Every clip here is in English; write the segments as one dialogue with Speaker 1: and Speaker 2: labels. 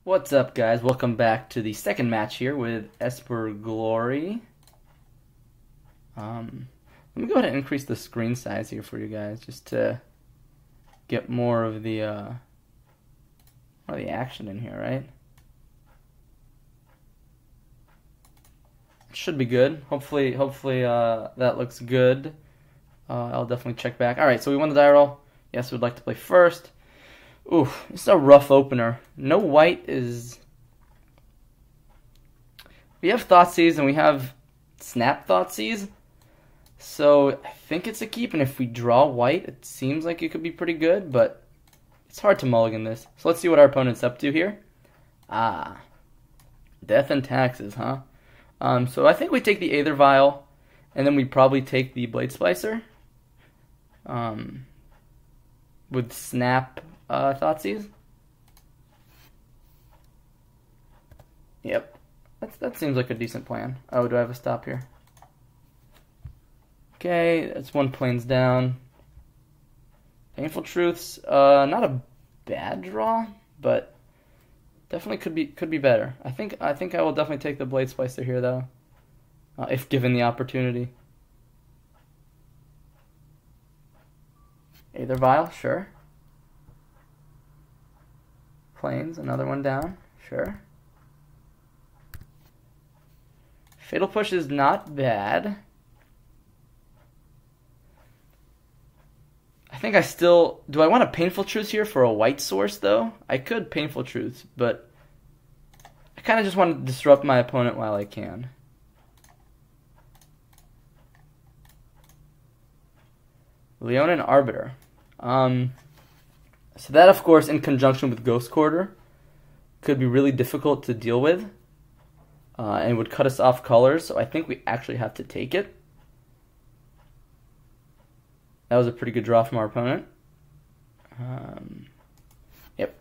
Speaker 1: What's up, guys? Welcome back to the second match here with Esper Glory. Let me go ahead and increase the screen size here for you guys, just to get more of the action in here, right? Should be good. Hopefully, that looks good. I'll definitely check back. All right, so we won the die roll. Yes, we'd like to play first. Ooh, it's a rough opener. No white is... We have Thoughtseize and we have Snap Thoughtseize. So I think it's a keep, and if we draw white, it seems like it could be pretty good, but it's hard to mulligan this. So let's see what our opponent's up to here. Death&Taxes, huh? So I think we take the Aether Vial, and then we probably take the Blade Splicer. With Snap Thoughtseize. Yep. That seems like a decent plan. Oh, do I have a stop here? Okay, that's one planes down. Painful Truths, not a bad draw, but definitely could be better. I think I will definitely take the Blade Splicer here though, if given the opportunity. Aether Vial, sure. Planes, another one down, sure. Fatal Push is not bad. I think I still... Do I want a Painful Truth here for a white source, though? I could Painful Truth, but I kind of just want to disrupt my opponent while I can. Leonin Arbiter. So that, of course, in conjunction with Ghost Quarter, could be really difficult to deal with, and would cut us off colors, so I think we actually have to take it. That was a pretty good draw from our opponent. Yep,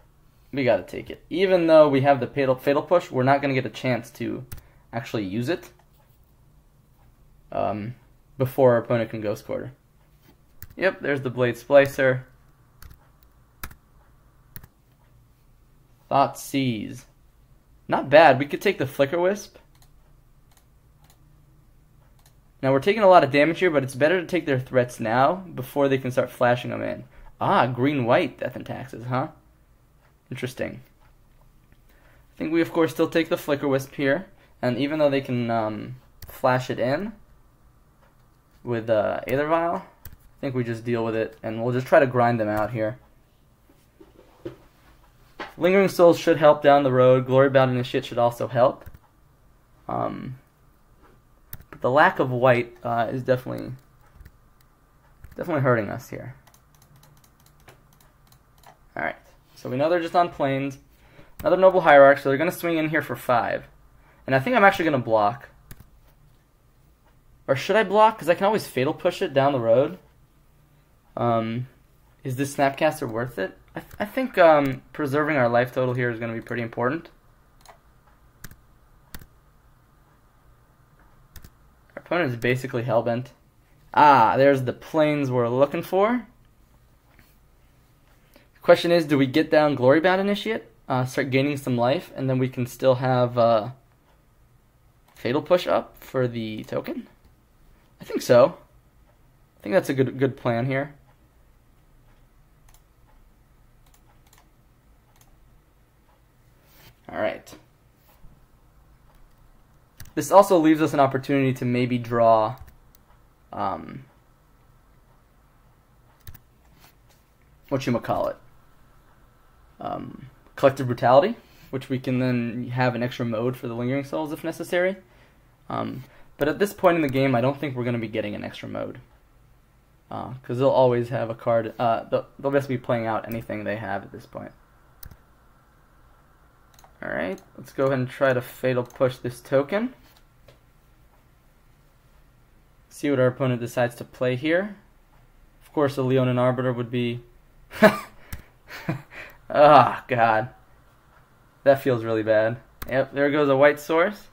Speaker 1: we gotta take it. Even though we have the Fatal Push, we're not gonna get a chance to actually use it before our opponent can Ghost Quarter. Yep, there's the Blade Splicer. Thoughtseize. Not bad. We could take the Flicker Wisp. Now we're taking a lot of damage here, but it's better to take their threats now before they can start flashing them in. Green-white Death&Taxes, huh? Interesting. I think we, of course, still take the Flicker Wisp here. And even though they can flash it in with Aether Vial, I think we just deal with it, and we'll just try to grind them out here. Lingering Souls should help down the road. Glory-Bound Initiate should also help. But the lack of white is definitely hurting us here. Alright, so we know they're just on planes. Another Noble Hierarch, so they're going to swing in here for 5. And I think I'm actually going to block. Or should I block? Because I can always Fatal Push it down the road. Is this Snapcaster worth it? I think preserving our life total here is going to be pretty important. Our opponent is basically hellbent. There's the planes we're looking for. The question is, do we get down Glory-Bound Initiate, start gaining some life, and then we can still have Fatal Push up for the token? I think so. I think that's a good plan here. Alright. This also leaves us an opportunity to maybe draw whatchamacallit? Collective Brutality, which we can then have an extra mode for the Lingering Souls if necessary. But at this point in the game, I don't think we're going to be getting an extra mode. Because they'll always have a card. They'll just be playing out anything they have at this point. Alright, let's go ahead and try to Fatal Push this token. See what our opponent decides to play here. Of course, a Leonin Arbiter would be... God. That feels really bad. Yep, there goes a white source.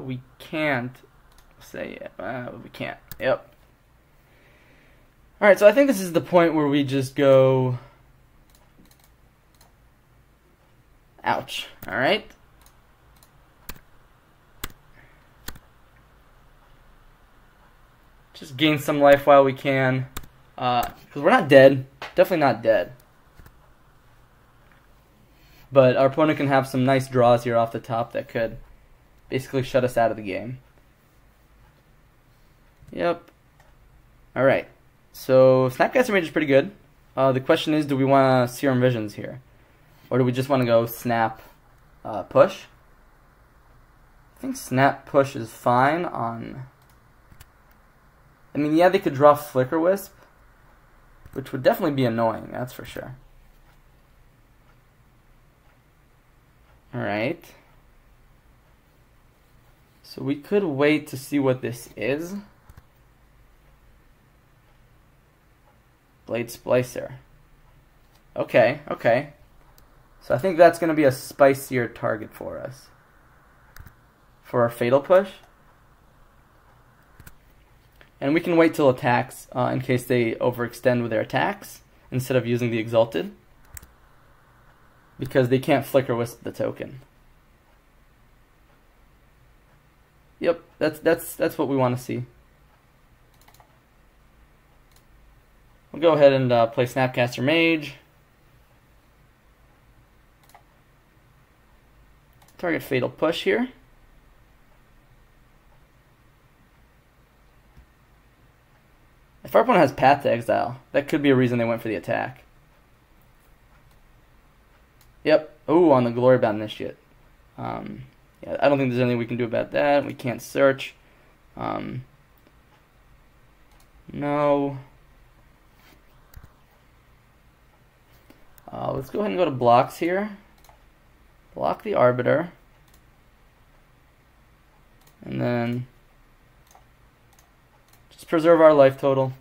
Speaker 1: We can't say it. We can't. Yep. Alright, so I think this is the point where we just go... Ouch. Alright. Just gain some life while we can. Because we're not dead. Definitely not dead. But our opponent can have some nice draws here off the top that could basically shut us out of the game. Yep. Alright. So Snapcaster Mage is pretty good. The question is, do we want to Serum Visions here? Or do we just want to go Snap Push? I think Snap Push is fine on... I mean, yeah, they could draw Flicker Wisp, which would definitely be annoying, that's for sure. Alright. So we could wait to see what this is. Blade Splicer. Okay, okay. So I think that's going to be a spicier target for us. For our Fatal Push. And we can wait till attacks in case they overextend with their attacks instead of using the Exalted. Because they can't Flicker Wisp the token. Yep, that's what we want to see. We'll go ahead and play Snapcaster Mage. Target Fatal Push here. If our opponent has Path to Exile, that could be a reason they went for the attack. Yep. Ooh, on the Glory Bound Initiate. Yeah, I don't think there's anything we can do about that. We can't search. No. Let's go ahead and go to blocks here. Block the Arbiter. And then just preserve our life total.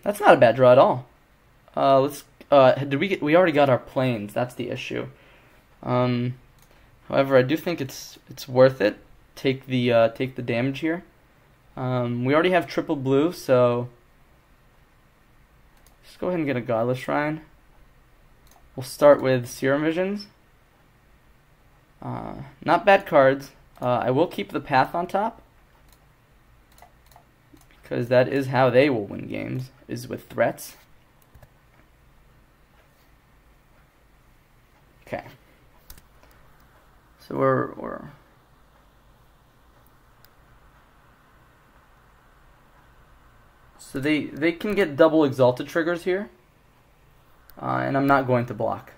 Speaker 1: That's not a bad draw at all. We already got our planes, that's the issue. However, I do think it's worth it. Take the damage here. We already have triple blue, so just go ahead and get a Godless Shrine. We'll start with Serum Visions. Not bad cards. I will keep the Path on top, because that is how they will win games, is with threats. Okay. So we're so they can get double Exalted triggers here, and I'm not going to block.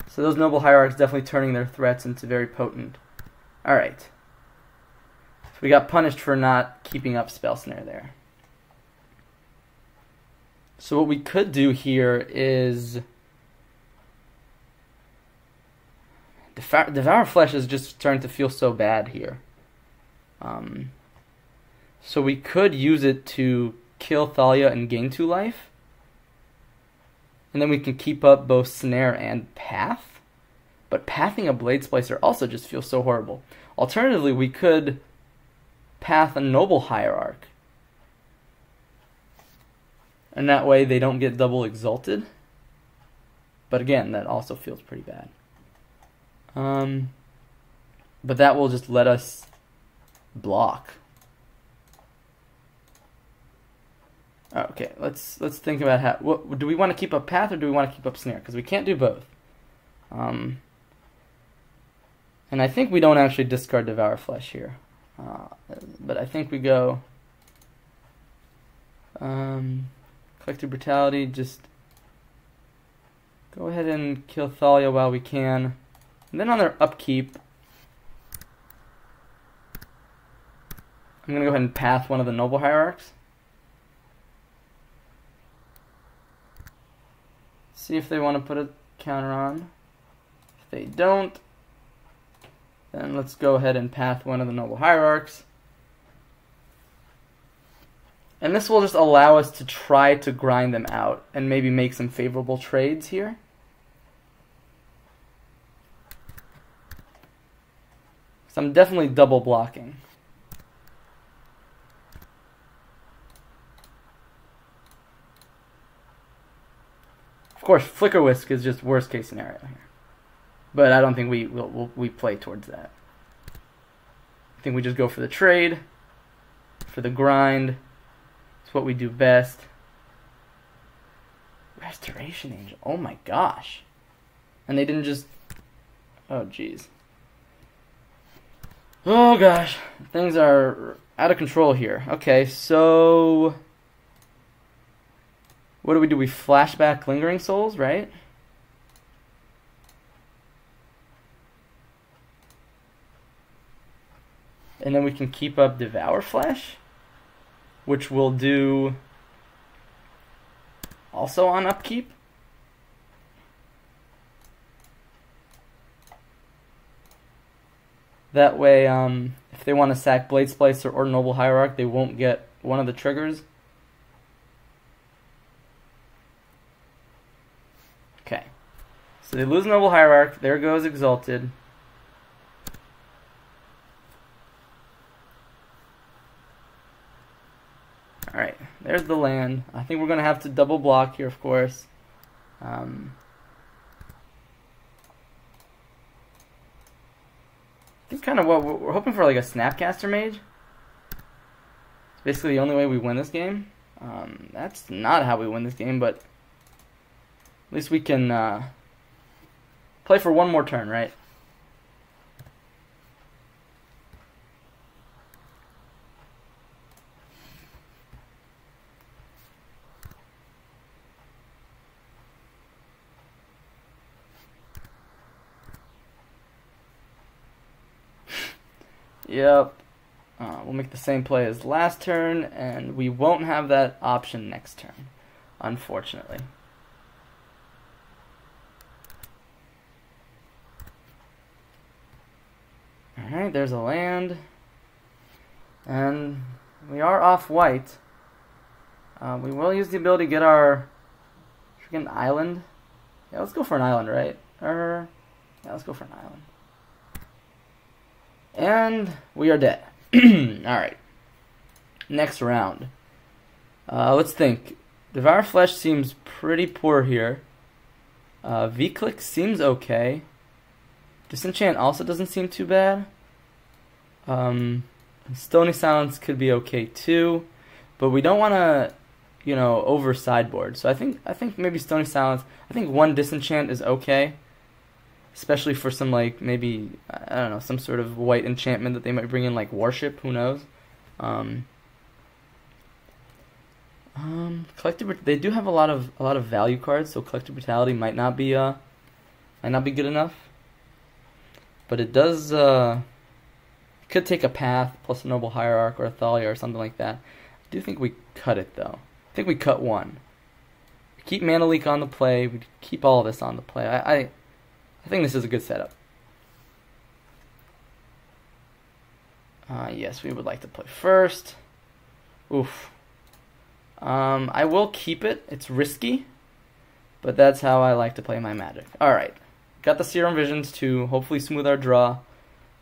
Speaker 1: So those Noble Hierarchs definitely turning their threats into very potent. Alright. So we got punished for not keeping up Spell Snare there. So what we could do here is... Devour Flesh is just starting to feel so bad here. So we could use it to kill Thalia and gain 2 life. And then we can keep up both Snare and Path. But pathing a Blade Splicer also just feels so horrible. Alternatively, we could path a Noble Hierarch. And that way they don't get double Exalted. But again, that also feels pretty bad. But that will just let us block. Okay, let's think about how. What do we want to keep up Path or do we want to keep up Snare? Because we can't do both. And I think we don't actually discard Devour Flesh here. But I think we go Collective Brutality. Just go ahead and kill Thalia while we can. And then on their upkeep, I'm going to go ahead and path one of the Noble Hierarchs. See if they want to put a counter on. If they don't, then let's go ahead and path one of the Noble Hierarchs. And this will just allow us to try to grind them out and maybe make some favorable trades here. So I'm definitely double blocking. course, Flicker Whisk is just worst case scenario here. But I don't think we play towards that. I think we just go for the trade, for the grind. It's what we do best. Restoration Angel. Oh my gosh. And they didn't just... Oh jeez. Oh gosh. Things are out of control here. Okay, so... What do? We flash back Lingering Souls, right? And then we can keep up Devour Flesh, which we'll do also on upkeep. That way, if they want to sack Blade Splicer or Noble Hierarch, they won't get one of the triggers. Okay. So they lose Noble Hierarch. There goes Exalted. Alright, there's the land. I think we're going to have to double block here, of course. I think kind of what we're hoping for, like a Snapcaster Mage. It's basically the only way we win this game. That's not how we win this game, but at least we can play for one more turn, right? Yep. We'll make the same play as last turn, and we won't have that option next turn, unfortunately. Alright, there's a land. And we are off white. We will use the ability to get our... Should we get an island? Yeah, let's go for an island, right? Yeah, let's go for an island. And we are dead. Alright. Next round. Let's think. Devour Flesh seems pretty poor here. V-Click seems okay. Disenchant also doesn't seem too bad. Stony Silence could be okay too. But we don't want to, you know, over sideboard. So I think maybe Stony Silence. I think one Disenchant is okay. Especially for some, like, maybe, I don't know, some sort of white enchantment that they might bring in, like Worship, who knows. Collective, they do have a lot of value cards, so Collective Brutality might not be good enough. But it does, could take a Path plus a Noble Hierarch or a Thalia or something like that. I do think we cut it, though. I think we cut one. We keep Mana Leak on the play, we keep all of this on the play. I think this is a good setup. Yes, we would like to play first. Oof. I will keep it. It's risky, but that's how I like to play my Magic. Alright. Got the Serum Visions to hopefully smooth our draw.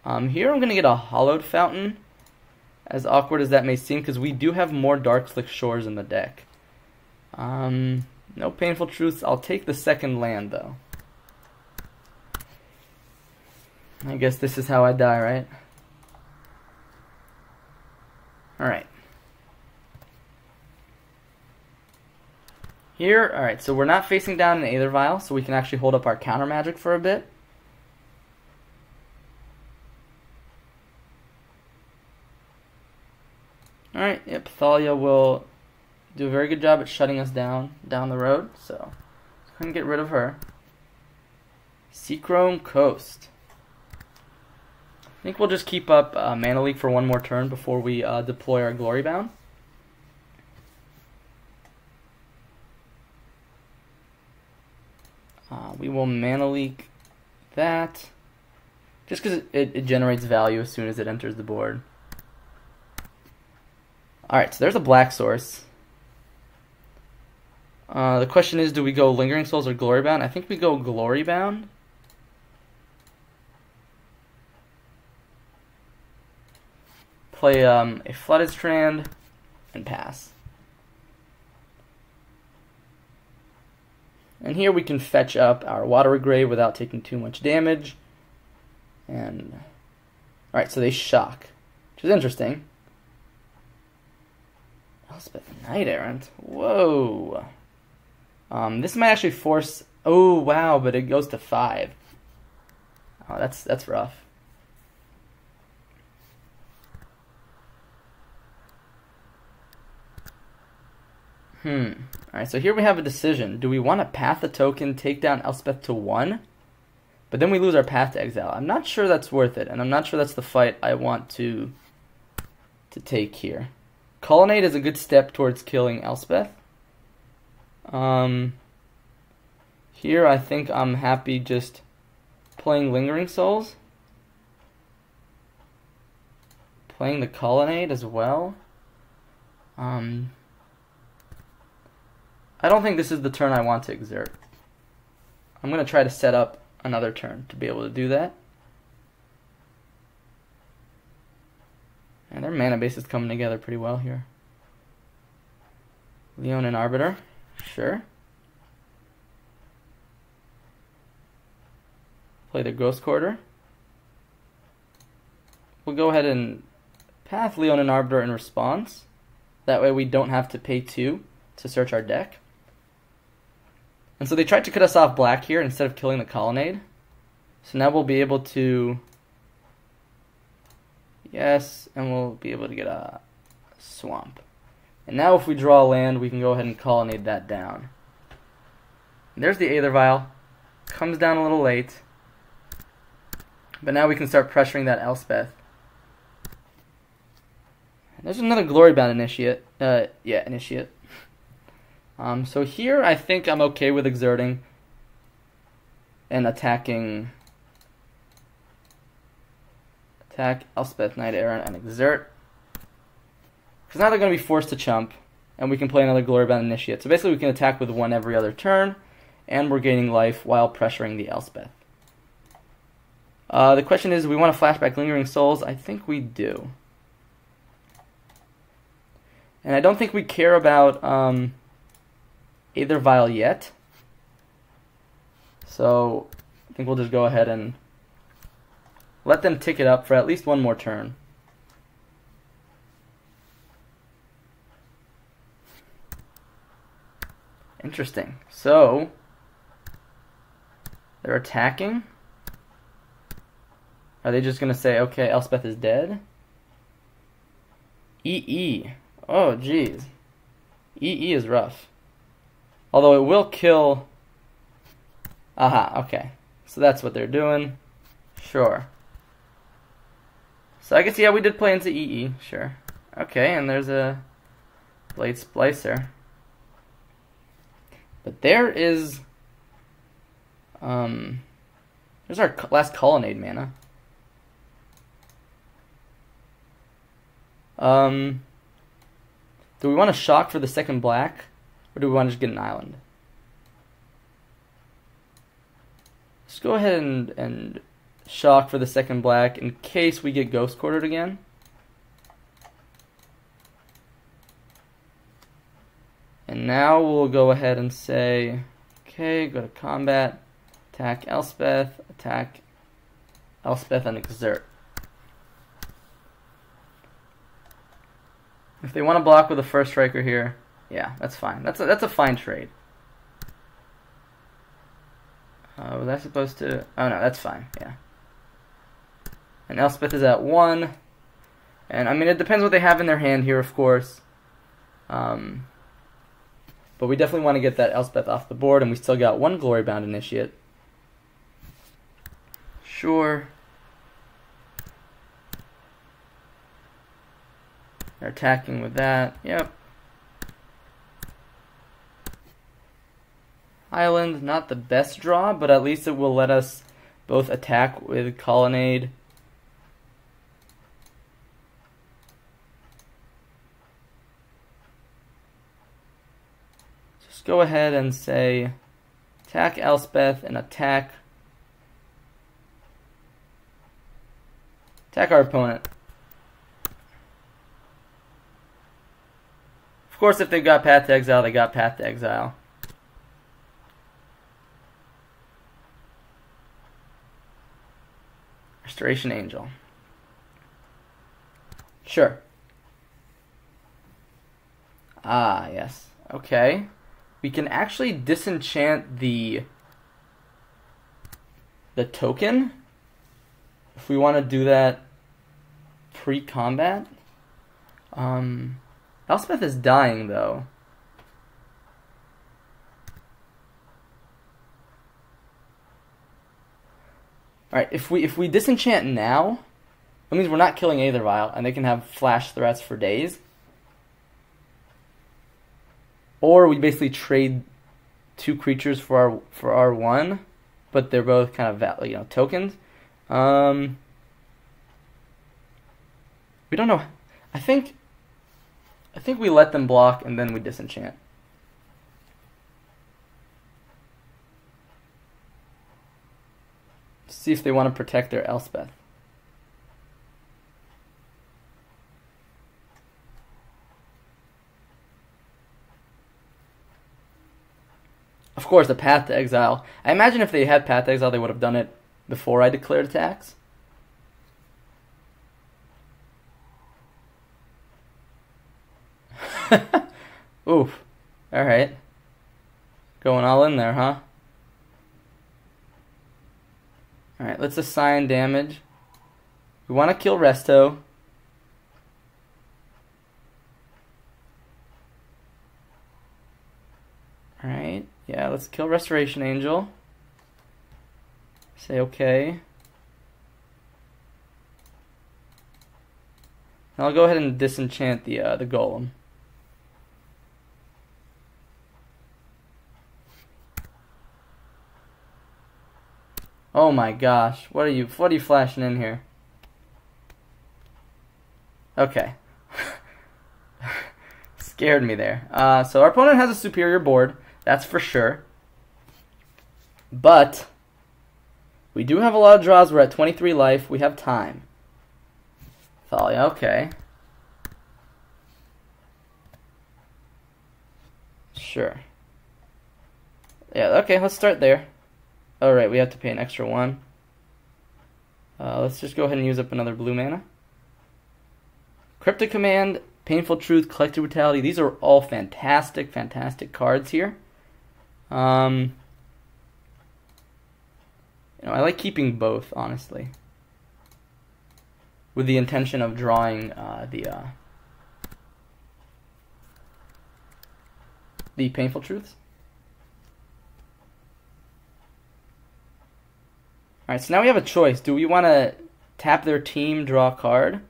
Speaker 1: Here I'm going to get a Hollowed Fountain, as awkward as that may seem, because we do have more Dark Slick Shores in the deck. No Painful Truths. I'll take the second land, though. I guess this is how I die, right? Alright. Here, alright, so we're not facing down an Aether Vial, so we can actually hold up our counter magic for a bit. Alright, yep, Thalia will do a very good job at shutting us down the road, so couldn't get rid of her. Seachrome Coast. I think we'll just keep up Mana Leak for one more turn before we deploy our Glory Bound. We will Mana Leak that, just because it generates value as soon as it enters the board. Alright, so there's a black source. The question is, do we go Lingering Souls or Glory Bound? I think we go Glory Bound. Play a Flooded Strand and pass. And here we can fetch up our Watery Grave without taking too much damage. And alright, so they shock, which is interesting. Elspeth Knight Errant. Whoa. This might actually force. Oh wow, but it goes to 5. Oh, that's rough. Alright, so here we have a decision. Do we want to path the token, take down Elspeth to 1? But then we lose our path to exile. I'm not sure that's worth it, and I'm not sure that's the fight I want to take here. Colonnade is a good step towards killing Elspeth. Here I think I'm happy just playing Lingering Souls. Playing the Colonnade as well. I don't think this is the turn I want to exert. I'm going to try to set up another turn to be able to do that. And their mana base is coming together pretty well here. Leonin Arbiter, sure. Play the Ghost Quarter. We'll go ahead and path Leonin Arbiter in response. That way we don't have to pay 2 to search our deck. And so they tried to cut us off black here instead of killing the Colonnade. So now we'll be able to... Yes, and we'll be able to get a swamp. And now if we draw a land, we can go ahead and Colonnade that down. And there's the Aether Vial. Comes down a little late. But now we can start pressuring that Elspeth. And there's another Glorybound Initiate. Initiate. So here I think I'm okay with exerting and attacking. Attack Elspeth Knight Errant and exert. Because now they're going to be forced to chump, and we can play another Glorybound Initiate. So basically we can attack with 1 every other turn, and we're gaining life while pressuring the Elspeth. The question is, do we want to flashback Lingering Souls? I think we do. And I don't think we care about Aether Vial yet. So I think we'll just go ahead and let them tick it up for at least 1 more turn. Interesting. So they're attacking. Are they just going to say, okay, Elspeth is dead? EE. Oh, jeez. EE is rough. Although it will kill... Aha, okay. So that's what they're doing. Sure. So I guess, yeah, we did play into EE. Sure. Okay, and there's a Blade Splicer. But there is... there's our last Colonnade mana. Do we want to shock for the second black? Or do we want to just get an island? Let's go ahead and shock for the second black in case we get Ghost Quartered again. And now we'll go ahead and say, okay, go to combat, attack Elspeth, and exert. If they want to block with a first striker here, yeah, that's fine. That's a fine trade. Was I supposed to? Oh no, that's fine. Yeah. And Elspeth is at 1, and I mean it depends what they have in their hand here, of course. But we definitely want to get that Elspeth off the board, and we still got 1 Glorybound Initiate. Sure. They're attacking with that. Yep. Island, not the best draw, but at least it will let us both attack with Colonnade. Just go ahead and say attack Elspeth and attack our opponent. Of course, if they've got Path to Exile, they got Path to Exile. Restoration Angel. Sure. Ah, yes. Okay. We can actually disenchant the token if we want to do that pre-combat. Elspeth is dying though. Alright, if we disenchant now, that means we're not killing Aether Vial, and they can have flash threats for days. Or we basically trade 2 creatures for our 1, but they're both kind of tokens. We don't know. I think we let them block and then we disenchant. See if they want to protect their Elspeth. Of course, the Path to Exile. I imagine if they had Path to Exile, they would have done it before I declared attacks. Oof. Alright. Going all in there, huh? Alright, let's assign damage. We want to kill Resto. Alright, yeah, let's kill Restoration Angel. Say okay. And I'll go ahead and disenchant the Golem. Oh my gosh, what are you flashing in here? Okay. Scared me there. So our opponent has a superior board, that's for sure. But we do have a lot of draws. We're at 23 life. We have time. Thalia, okay. Sure. Yeah, okay, let's start there. Alright, we have to pay an extra 1. Let's just go ahead and use up another blue mana. Cryptic Command, Painful Truth, Collective Brutality. These are all fantastic, fantastic cards here. I like keeping both, honestly. With the intention of drawing the Painful Truths. Alright, so now we have a choice. Do we want to tap their team, draw a card?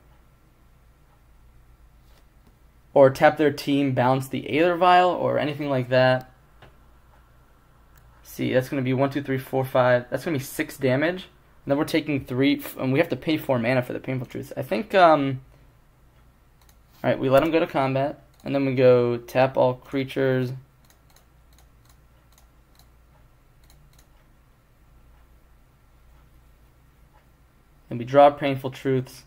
Speaker 1: Or tap their team, bounce the Aether Vial, or anything like that? See, that's going to be 1, 2, 3, 4, 5. That's going to be 6 damage. And then we're taking 3, and we have to pay 4 mana for the Painful Truths. I think, alright, we let them go to combat. And then we go tap all creatures. And we draw Painful Truths.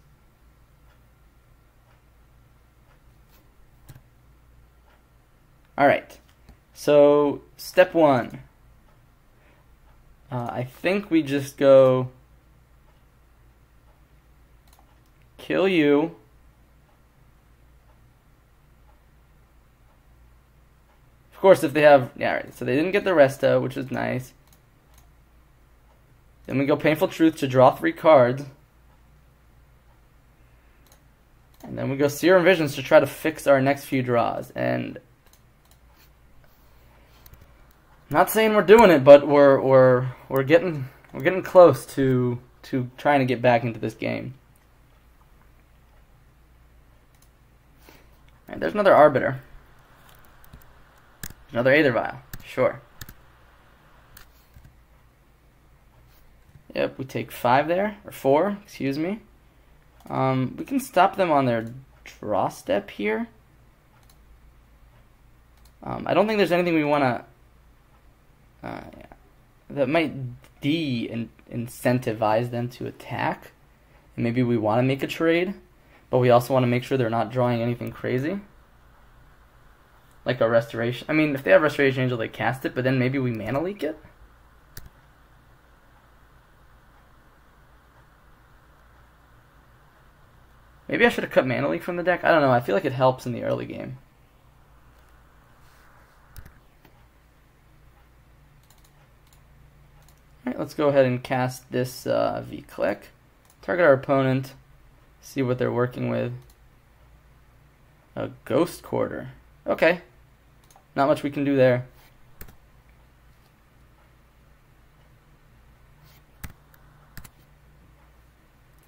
Speaker 1: Alright, so step 1. I think we just go kill you. Of course, if they have, yeah, right, so they didn't get the Resto, which is nice. Then we go Painful Truth to draw 3 cards. And then we go Serum Visions to try to fix our next few draws. And not saying we're doing it, but we're getting close to trying to get back into this game. All right, there's another Arbiter. Another Aether Vial. Sure. Yep, we take 5 there, or 4, excuse me. We can stop them on their draw step here. I don't think there's anything we want to that might de-incentivize them to attack. And maybe we want to make a trade, but we also want to make sure they're not drawing anything crazy. Like a Restoration. I mean, if they have Restoration Angel, they cast it, but then maybe we mana leak it? Maybe I should have cut Mana Leak from the deck. I don't know. I feel like it helps in the early game. Alright, let's go ahead and cast this V-Click. Target our opponent. See what they're working with. A Ghost Quarter. Okay. Not much we can do there.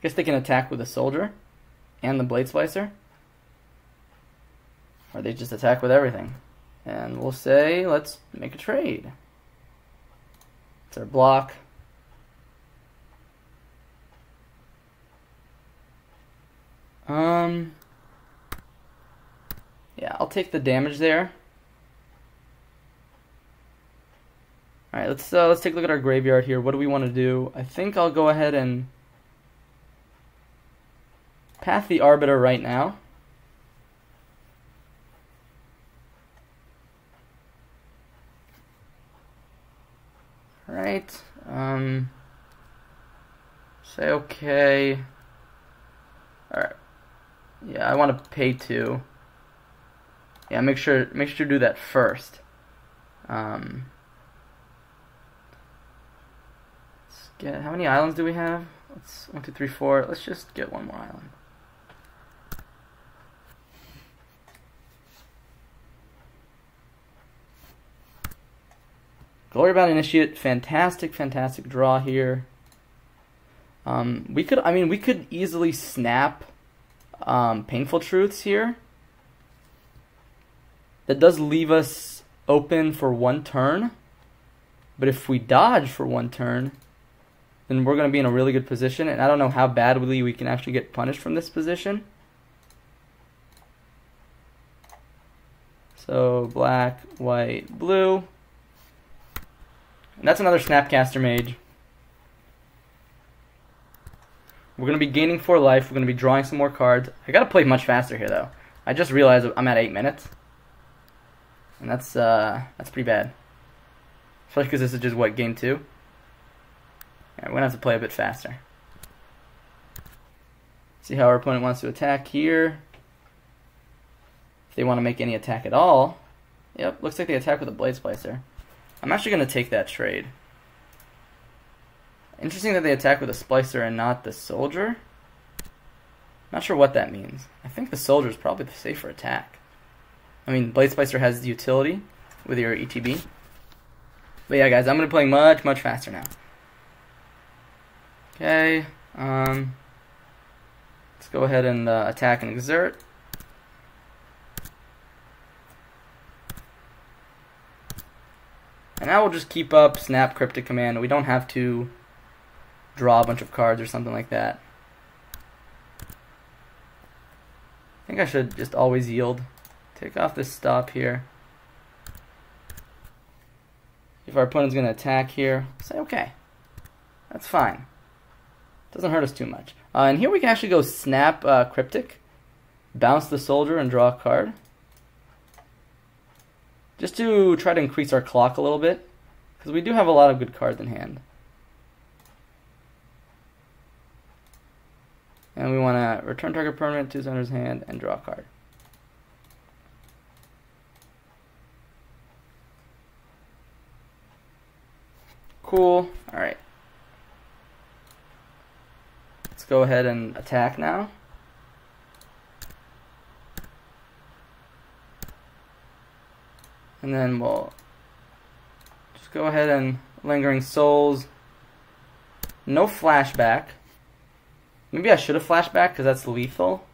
Speaker 1: Guess they can attack with a Soldier and the Blade Splicer. Or they just attack with everything. And we'll say, let's make a trade. It's our block. Yeah, I'll take the damage there. All right, let's take a look at our graveyard here. What do we want to do? I think I'll go ahead and path the Arbiter right now. All right. Say okay. All right. Yeah, I want to pay 2. Yeah, make sure to do that first. Let's get, how many islands do we have? Let's 1, 2, 3, 4. Let's just get one more island. Glorybound Initiate, fantastic draw here. We could easily snap Painful Truths here. That does leave us open for 1 turn. But if we dodge for 1 turn, then we're going to be in a really good position. And I don't know how badly we can actually get punished from this position. So black, white, blue. And that's another Snapcaster Mage. We're going to be gaining 4 life. We're going to be drawing some more cards. I got to play much faster here, though. I just realized I'm at 8 minutes. And that's pretty bad. Especially because this is just, what, game 2? Yeah, we're going to have to play a bit faster. See how our opponent wants to attack here. If they want to make any attack at all. Yep, looks like they attack with a Blade Splicer. I'm actually going to take that trade. Interesting that they attack with a Splicer and not the Soldier. Not sure what that means. I think the Soldier is probably the safer attack. I mean, Blade Splicer has the utility with your ETB. But yeah, guys, I'm going to play much faster now. Okay. Let's go ahead and attack and exert. And now we'll just keep up Snap Cryptic Command. We don't have to draw a bunch of cards or something like that. I think I should just always yield. Take off this stop here. If our opponent's going to attack here, say okay. That's fine. Doesn't hurt us too much. And here we can actually go Snap Cryptic, bounce the Soldier, and draw a card. Just to try to increase our clock a little bit, because we do have a lot of good cards in hand. And we want to return target permanent to owner's hand and draw a card. Cool. Alright. Let's go ahead and attack now. And then we'll just go ahead and Lingering Souls. No flashback. Maybe I should have flashback because that's lethal.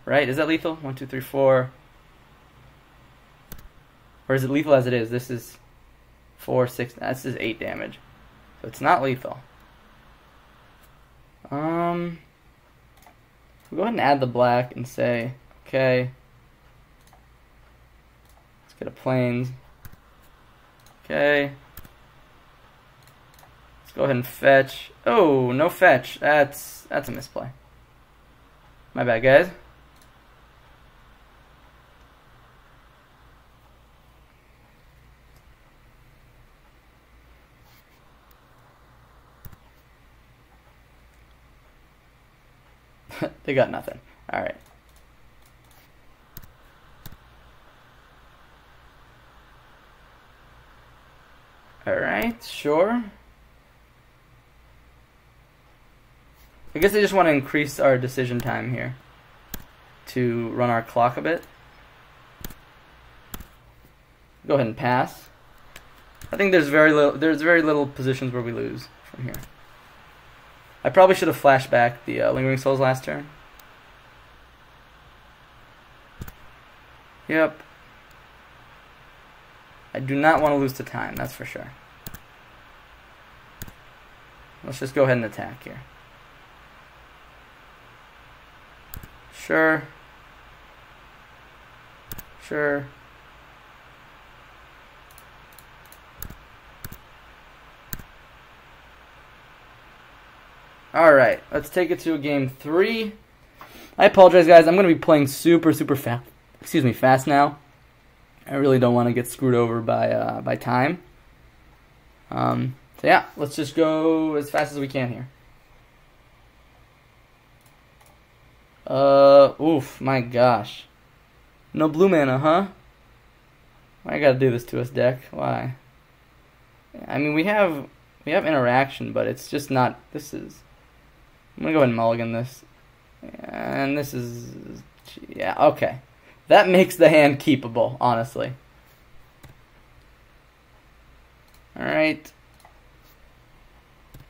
Speaker 1: Right? Is that lethal? 1, 2, 3, 4. Or is it lethal as it is? This is 4, 6. This is 8 damage. So it's not lethal. We'll go ahead and add the black and say, okay. Let's get a plains. Okay. Let's go ahead and fetch. Oh, no fetch. That's a misplay. My bad, guys. They got nothing. Alright. Alright, sure. I guess I just want to increase our decision time here to run our clock a bit. Go ahead and pass. I think there's very little positions where we lose from here. I probably should have flashed back the Lingering Souls last turn. Yep. I do not want to lose to time, that's for sure. Let's just go ahead and attack here. Sure. Sure. Alright, let's take it to a game 3. I apologize, guys. I'm going to be playing super fast. Excuse me, fast now. I really don't want to get screwed over by time. So yeah, let's just go as fast as we can here. Oof, my gosh. No blue mana, huh? Why you gotta do this to us, deck? Why? I mean, we have interaction, but it's just not. This is. I'm gonna go ahead and mulligan this, and this is. Yeah, okay. That makes the hand keepable, honestly. All right.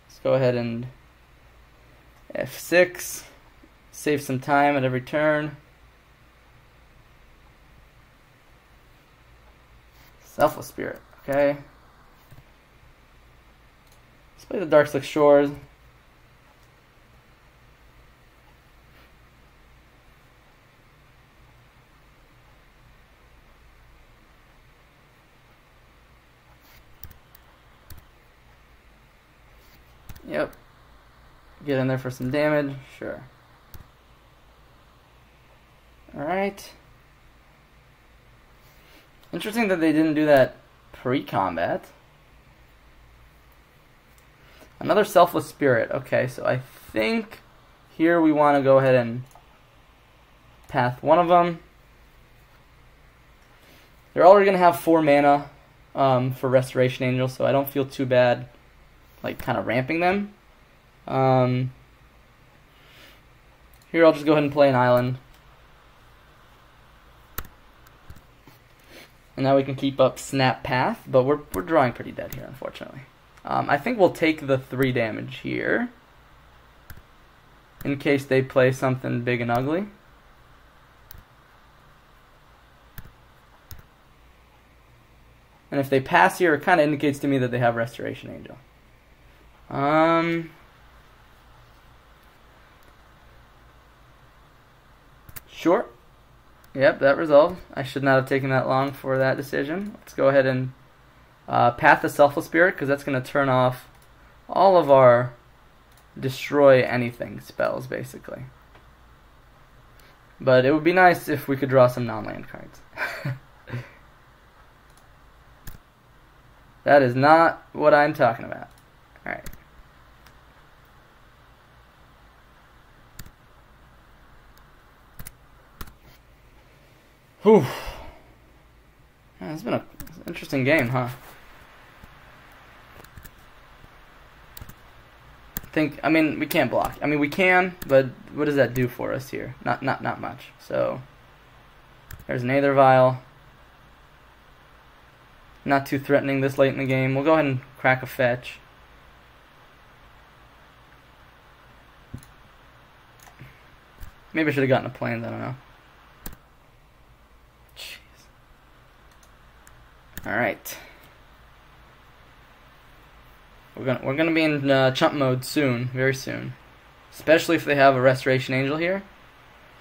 Speaker 1: Let's go ahead and F6. Save some time at every turn. Selfless Spirit, okay. Let's play the Darkslick Shores. Yep. Get in there for some damage, sure. Alright. Interesting that they didn't do that pre-combat. Another Selfless Spirit. Okay, so I think here we want to go ahead and path one of them. They're already going to have 4 mana for Restoration Angel, so I don't feel too bad like kind of ramping them. Here I'll just go ahead and play an island. And now we can keep up Snap Path, but we're drawing pretty dead here, unfortunately. I think we'll take the 3 damage here, in case they play something big and ugly. And if they pass here, it kind of indicates to me that they have Restoration Angel. Sure. Yep, that resolved. I should not have taken that long for that decision. Let's go ahead and path the Selfless Spirit, because that's going to turn off all of our destroy anything spells, basically. But it would be nice if we could draw some non-land cards. That is not what I'm talking about. Alright. Whew. Yeah, it's been an interesting game, huh? I mean, we can't block. I mean, we can, but what does that do for us here? Not much. So, there's an Aether Vial. Not too threatening this late in the game. We'll go ahead and crack a fetch. Maybe I should have gotten a Plains, I don't know. Alright. We're gonna be in chump mode soon, very soon. Especially if they have a Restoration Angel here.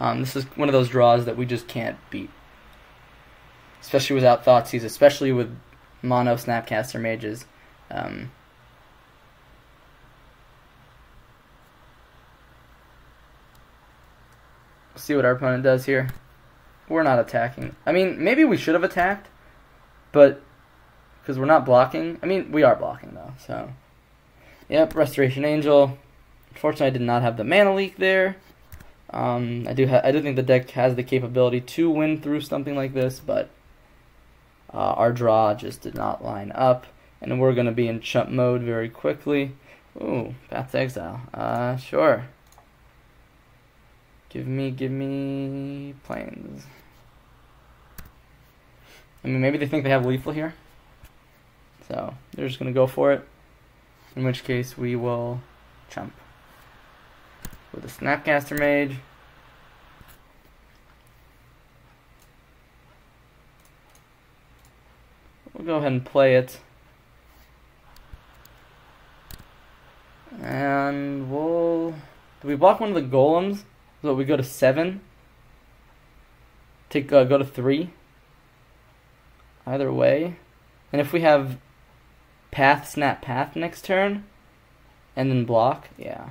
Speaker 1: This is one of those draws that we just can't beat. Especially without Thoughtseize, especially with mono Snapcaster mages. See what our opponent does here. We're not attacking. I mean, maybe we should have attacked. But, because we're not blocking. I mean, we are blocking, though, so. Yep, Restoration Angel. Unfortunately, I did not have the mana leak there. I do think the deck has the capability to win through something like this, but our draw just did not line up, and we're going to be in chump mode very quickly. Ooh, Path to Exile. Sure. Give me planes. I mean, maybe they think they have lethal here, so they're just going to go for it, in which case we will chump with a Snapcaster Mage. We'll go ahead and play it. And we'll... Do we block one of the golems? So we go to 7. Go to 3. Either way. And if we have Path, Snap, Path next turn, and then block, yeah.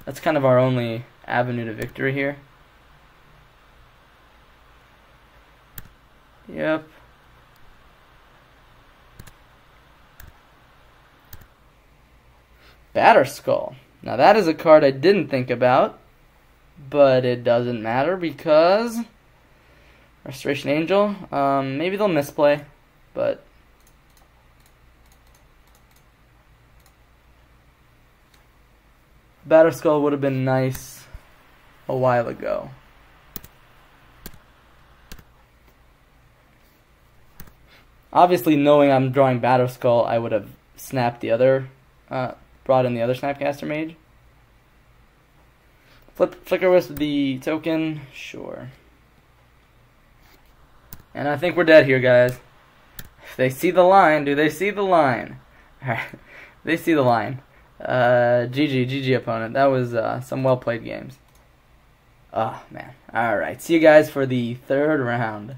Speaker 1: That's kind of our only avenue to victory here. Yep. Batterskull. Now that is a card I didn't think about, but it doesn't matter because Restoration Angel. Maybe they'll misplay, but Batterskull would have been nice a while ago. Obviously, knowing I'm drawing Batterskull, I would have snapped the other, brought in the other Snapcaster Mage. Flicker with the token, sure. And I think we're dead here, guys. If they see the line, do they see the line? Alright, they see the line. GG opponent. That was some well played games. Oh man. Alright, see you guys for the third round.